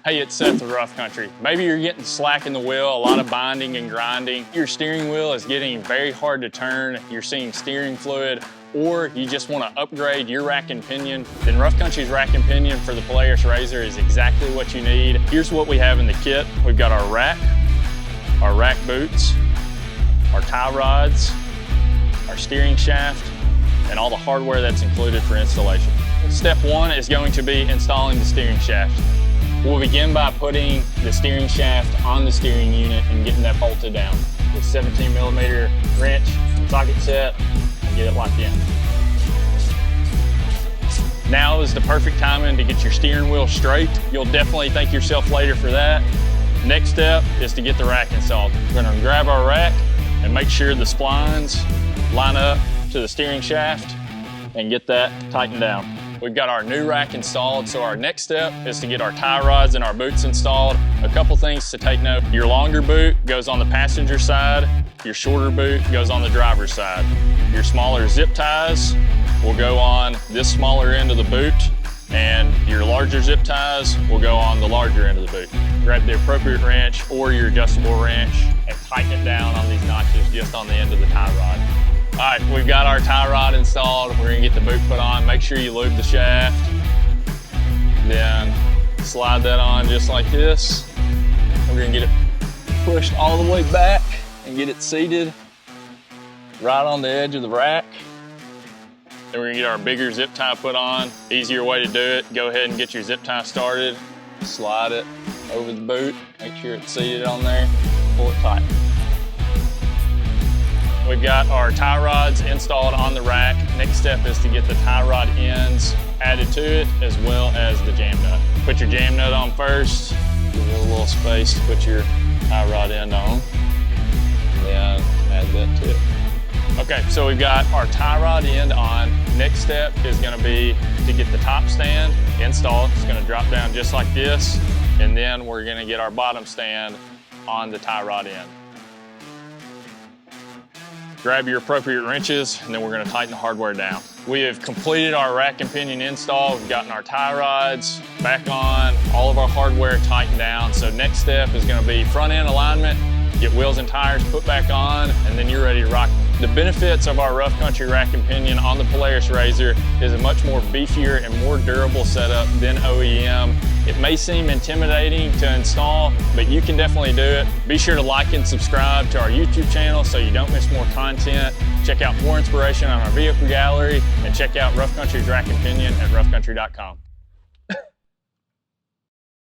Hey, it's Seth with Rough Country. Maybe you're getting slack in the wheel, a lot of binding and grinding. Your steering wheel is getting very hard to turn. You're seeing steering fluid, or you just want to upgrade your rack and pinion. Then Rough Country's rack and pinion for the Polaris RZR is exactly what you need. Here's what we have in the kit. We've got our rack boots, our tie rods, our steering shaft, and all the hardware that's included for installation. Step one is going to be installing the steering shaft. We'll begin by putting the steering shaft on the steering unit and getting that bolted down with 17mm wrench, socket set, and get it locked in. Now is the perfect timing to get your steering wheel straight. You'll definitely thank yourself later for that. Next step is to get the rack installed. We're going to grab our rack and make sure the splines line up to the steering shaft and get that tightened down. We've got our new rack installed, so our next step is to get our tie rods and our boots installed. A couple things to take note. Your longer boot goes on the passenger side, your shorter boot goes on the driver's side. Your smaller zip ties will go on this smaller end of the boot, and your larger zip ties will go on the larger end of the boot. Grab the appropriate wrench or your adjustable wrench and tighten it down on these notches just on the end of the tie rod. All right, we've got our tie rod installed. We're gonna get the boot put on. Make sure you lube the shaft. Then slide that on just like this. We're gonna get it pushed all the way back and get it seated right on the edge of the rack. Then we're gonna get our bigger zip tie put on. Easier way to do it, go ahead and get your zip tie started. Slide it over the boot, make sure it's seated on there, pull it tight. We've got our tie rods installed on the rack. Next step is to get the tie rod ends added to it, as well as the jam nut. Put your jam nut on first, give it a little space to put your tie rod end on, and then add that to it. Okay, so we've got our tie rod end on. Next step is gonna be to get the top stand installed. It's gonna drop down just like this, and then we're gonna get our bottom stand on the tie rod end. Grab your appropriate wrenches, and then we're gonna tighten the hardware down. We have completed our rack and pinion install. We've gotten our tie rods back on, all of our hardware tightened down. So next step is gonna be front end alignment, get wheels and tires put back on, and then you're ready to rock. The benefits of our Rough Country rack and pinion on the Polaris RZR is a much more beefier and more durable setup than OEM. It may seem intimidating to install, but you can definitely do it. Be sure to like and subscribe to our YouTube channel so you don't miss more content. Check out more inspiration on our vehicle gallery, and check out Rough Country's rack and pinion at roughcountry.com.